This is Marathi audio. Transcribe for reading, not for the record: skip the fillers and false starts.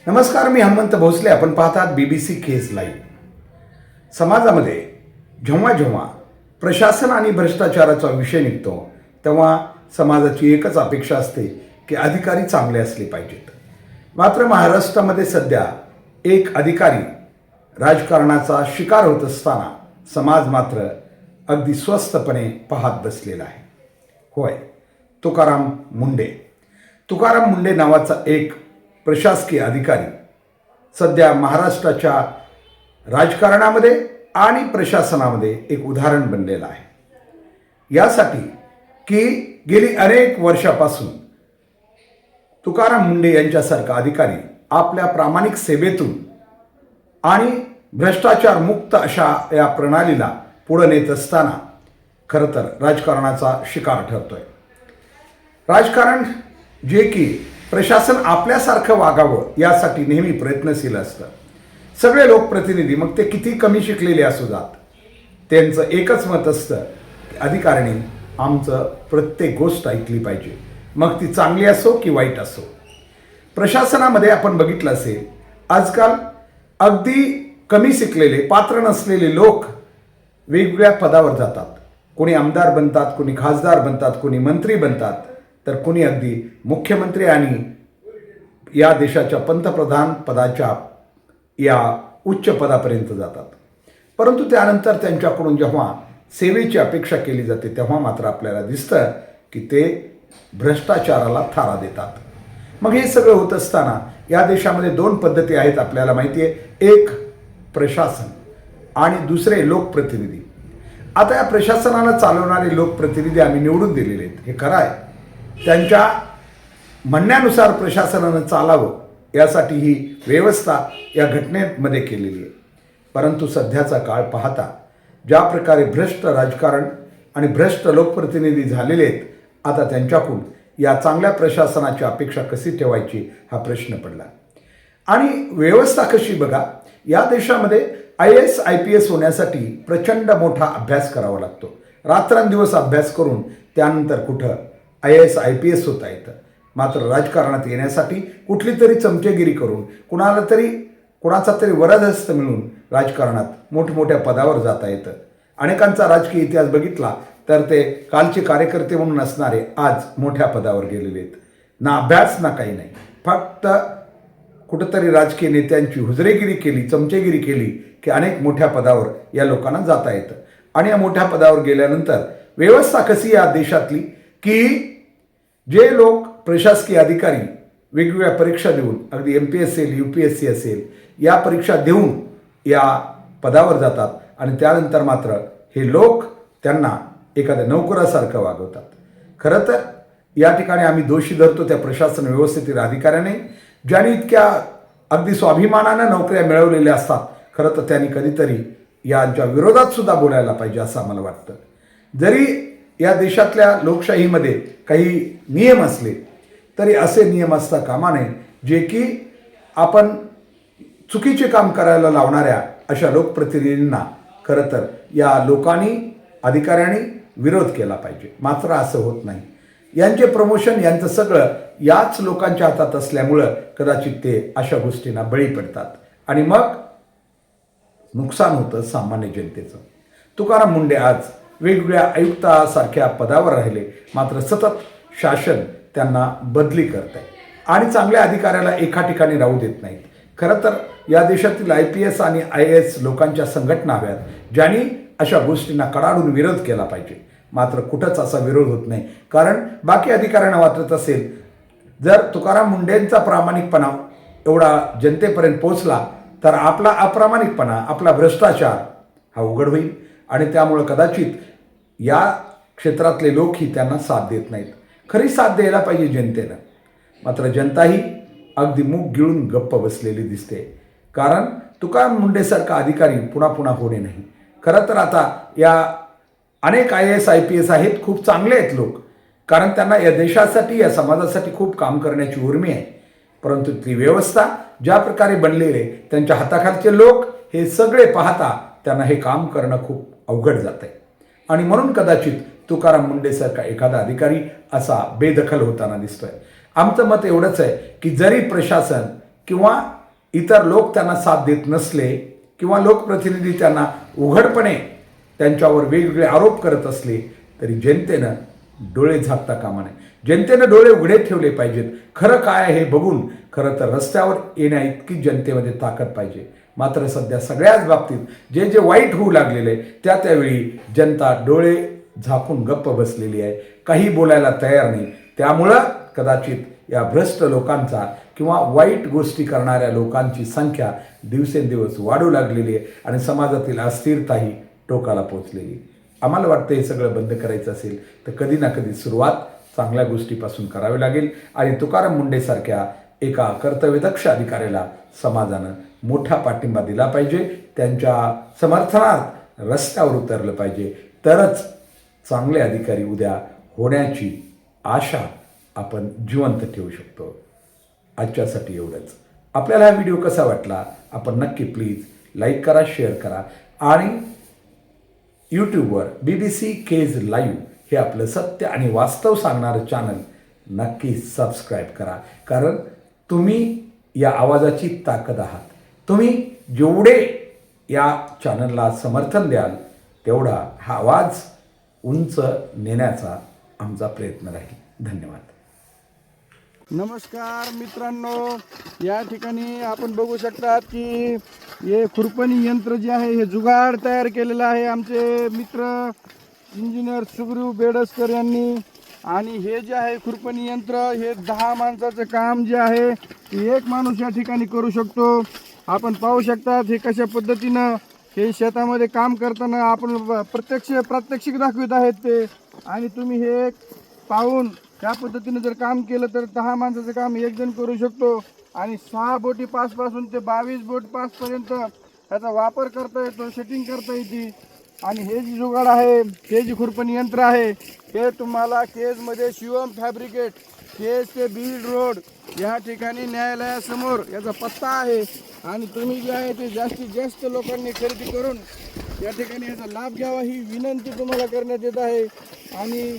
नमस्कार, मी हनुमंत भोसले. आपण पाहतात BBC केस लाईव्ह. समाजामध्ये जेव्हा जेव्हा प्रशासन आणि भ्रष्टाचाराचा विषय निघतो तेव्हा समाजाची एकच अपेक्षा असते की अधिकारी चांगले असले पाहिजेत. मात्र महाराष्ट्रामध्ये सध्या एक अधिकारी राजकारणाचा शिकार होत असताना समाज मात्र अगदी स्वस्थपणे पाहत बसलेला आहे. होय, तुकाराम मुंढे. तुकाराम मुंढे नावाचा एक प्रशासकीय अधिकारी सध्या महाराष्ट्राच्या राजकारणामध्ये आणि प्रशासनामध्ये एक उदाहरण बनलेलं आहे. यासाठी की गेली अनेक वर्षापासून तुकाराम मुंढे यांच्यासारखा अधिकारी आपल्या प्रामाणिक सेवेतून आणि भ्रष्टाचार मुक्त अशा या प्रणालीला पुढे नेत असताना खरं तर राजकारणाचा शिकार ठरतोय. राजकारण जे की प्रशासन आपल्यासारखं वागावं यासाठी नेहमी प्रयत्नशील असतं. सगळे लोकप्रतिनिधी, मग ते किती कमी शिकलेले असू जात, त्यांचं एकच मत असतं की अधिकाऱ्यांनी आमचं प्रत्येक गोष्ट ऐकली पाहिजे, मग ती चांगली असो की वाईट असो. प्रशासनामध्ये आपण बघितलं असेल, आजकाल अगदी कमी शिकलेले, पात्र नसलेले लोक वेगवेगळ्या पदावर जातात. कोणी आमदार बनतात, कोणी खासदार बनतात, कोणी मंत्री बनतात, तर कोणी अगदी मुख्यमंत्री आणि या देशाच्या पंतप्रधान पदाच्या या उच्च पदापर्यंत जातात. परंतु त्यानंतर त्यांच्याकडून जेव्हा सेवेची अपेक्षा केली जाते तेव्हा मात्र आपल्याला दिसतं की ते भ्रष्टाचाराला थारा देतात. मग हे सगळं होत असताना या देशामध्ये दोन पद्धती आहेत, आपल्याला माहिती आहे. एक प्रशासन आणि दुसरे लोकप्रतिनिधी. आता या प्रशासनाला चालवणारे लोकप्रतिनिधी आम्ही निवडून दिलेले आहेत, हे खरं आहे. त्यांच्या म्हणण्यानुसार प्रशासनानं चालावं यासाठी ही व्यवस्था या घटनेमध्ये केलेली आहे. परंतु सध्याचा काळ पाहता ज्या प्रकारे भ्रष्ट राजकारण आणि भ्रष्ट लोकप्रतिनिधी झालेले आहेत, आता त्यांच्याकडून या चांगल्या प्रशासनाची अपेक्षा कशी ठेवायची हा प्रश्न पडला. आणि व्यवस्था कशी बघा, या देशामध्ये IAS IPS होण्यासाठी प्रचंड मोठा अभ्यास करावा लागतो. रात्रंदिवस अभ्यास करून त्यानंतर कुठं IAS IPS होता येतं. मात्र राजकारणात येण्यासाठी कुठली तरी चमचेगिरी करून कुणाचा तरी वरदहस्त मिळून राजकारणात मोठमोठ्या पदावर जाता येतं. अनेकांचा राजकीय इतिहास बघितला तर ते कालचे कार्यकर्ते म्हणून असणारे आज मोठ्या पदावर गेलेले आहेत. ना अभ्यास ना काही नाही, फक्त कुठंतरी राजकीय नेत्यांची हुजरेगिरी केली, चमचेगिरी केली की अनेक मोठ्या पदावर या लोकांना जाता येतं. आणि या मोठ्या पदावर गेल्यानंतर व्यवस्था कशी या देशातली की जे लोक प्रशासकीय अधिकारी वेगवेगळ्या परीक्षा देऊन, अगदी MPSC असेल, UPSC असेल, या परीक्षा देऊन या पदावर जातात आणि त्यानंतर मात्र हे लोक त्यांना एखाद्या नोकरासारखं वागवतात. खरं तर या ठिकाणी आम्ही दोषी धरतो त्या प्रशासन व्यवस्थेतील अधिकाऱ्याने, ज्यांनी इतक्या अगदी स्वाभिमानानं नोकऱ्या मिळवलेल्या असतात. खरं तर त्यांनी कधीतरी यांच्या विरोधात सुद्धा बोलायला पाहिजे असं आम्हाला वाटतं. जरी या देशातल्या लोकशाहीमध्ये काही नियम असले तरी असे नियम असता कामा नये जे की आपण चुकीचे काम करायला लावणाऱ्या अशा लोकप्रतिनिधींना खरं तर या लोकांनी, अधिकाऱ्यांनी विरोध केला पाहिजे. मात्र असं होत नाही. यांचे प्रमोशन, यांचं सगळं याच लोकांच्या हातात असल्यामुळं कदाचित ते अशा गोष्टींना बळी पडतात आणि मग नुकसान होतं सामान्य जनतेचं. तुकाराम मुंढे आज वेगवेगळ्या आयुक्तासारख्या पदावर राहिले, मात्र सतत शासन त्यांना बदली करत आहे आणि चांगल्या अधिकाऱ्याला एका ठिकाणी राहू देत नाहीत. खरं तर या देशातील IPS आणि IAS लोकांच्या संघटना हव्यात, ज्यांनी अशा गोष्टींना कडाडून विरोध केला पाहिजे. मात्र कुठंच असा विरोध होत नाही, कारण बाकी अधिकाऱ्यांना वाटत असेल जर तुकाराम मुंढेंचा प्रामाणिकपणा एवढा जनतेपर्यंत पोहोचला तर आपला अप्रामाणिकपणा, आपला भ्रष्टाचार हा उघड होईल आणि त्यामुळं कदाचित या क्षेत्रातले लोकही त्यांना साथ देत नाहीत. खरी साथ द्यायला पाहिजे जनतेनं, मात्र जनताही अगदी मूग गिळून गप्प बसलेली दिसते. कारण तुकाराम मुंढेसारखा अधिकारी पुन्हा पुन्हा होणे नाही. खरं तर आता या अनेक IAS IPS आहेत, खूप चांगले आहेत लोक, कारण त्यांना या देशासाठी, या समाजासाठी खूप काम करण्याची उर्मी आहे. परंतु ती व्यवस्था ज्या प्रकारे बनलेले, त्यांच्या हाताखालचे लोक हे सगळे पाहता त्यांना हे काम करणं खूप अवघड जात आहे. आणि म्हणून कदाचित तुकाराम मुंढेसारखा एखादा अधिकारी असा बेदखल होताना दिसतोय. आमचं मत एवढंच आहे की जरी प्रशासन किंवा इतर लोक त्यांना साथ देत नसले किंवा लोकप्रतिनिधी त्यांना उघडपणे त्यांच्यावर वेगवेगळे आरोप करत असले तरी जनतेनं डोळे झाकता कामा नये. जनतेनं डोळे उघडे ठेवले पाहिजेत. खरं काय आहे हे बघून खरं तर रस्त्यावर येण्या इतकी जनतेमध्ये ताकद पाहिजे. मात्र सध्या सगळ्याच बाबतीत जे जे वाईट होऊ लागलेले त्यावेळी जनता डोळे झाकून गप्प बसलेली आहे, काही बोलायला तयार नाही. त्यामुळं कदाचित या भ्रष्ट लोकांचा किंवा वाईट गोष्टी करणाऱ्या लोकांची संख्या दिवसेंदिवस वाढू लागलेली आहे आणि समाजातील अस्थिरताही टोकाला पोहोचलेली. आम्हाला वाटतं हे सगळं बंद करायचं असेल तर कधी ना कधी सुरुवात चांगल्या गोष्टीपासून करावी लागेल आणि तुकाराम मुंडेसारख्या एका कर्तव्यदक्ष अधिकाऱ्याला समाजानं मोठा पाठिंबा दिला पाहिजे. त्यांच्या समर्थनार्थ रस्त्यावर उतरलं पाहिजे. तरच चांगले अधिकारी उद्या होण्याची आशा आपण जिवंत ठेवू शकतो. आजच्यासाठी एवढंच. आपल्याला हा व्हिडिओ कसा वाटला आपण नक्की प्लीज लाईक करा, शेअर करा आणि यूट्यूबवर BBC केज लाईव्ह हे आपलं सत्य आणि वास्तव सांगणारं चॅनल नक्की सबस्क्राईब करा. कारण तुम्ही या आवाजाची ताकद आहात. तुम्ही जेवढे या चॅनलला समर्थन द्याल तेवढा हा आवाज उंच नेण्याचा आमचा प्रयत्न राहील. धन्यवाद. नमस्कार मित्रांनो, या ठिकाणी आपण बघू शकतात की हे खुरपणी यंत्र जे आहे हे जुगाड तयार केलेलं आहे आमचे मित्र इंजिनियर सुग्रीव बेडसकर यांनी. आणि हे जे आहे खुरपणी यंत्र हे 10 माणसाचं काम जे आहे ते एक माणूस या ठिकाणी करू शकतो. आपण पाहू शकतात हे कशा पद्धतीनं हे शेतामध्ये काम करताना आपण प्रात्यक्षिक दाखवित आहेत ते. आणि तुम्ही हे पाहून त्या पद्धतीने जर काम केलं तर 10 माणसाचं काम एक जण करू शकतो. आणि 6 बोटी पासपासून ते 22 बोट पासपर्यंत ह्याचा वापर करता येतो, सेटिंग करता येते. आणि हे जे जुगाड आहे, हे जे खुरपणी यंत्र आहे हे तुम्हाला केजमध्ये शिवम फॅब्रिकेट, केज ते बीड रोड या ठिकाणी न्यायालयासमोर याचा पत्ता आहे. आणि तुम्ही जे आहे ते जास्तीत जास्त लोकांनी खरेदी करून या ठिकाणी याचा लाभ घ्यावा ही विनंती तुम्हाला करण्यात येत आहे. आणि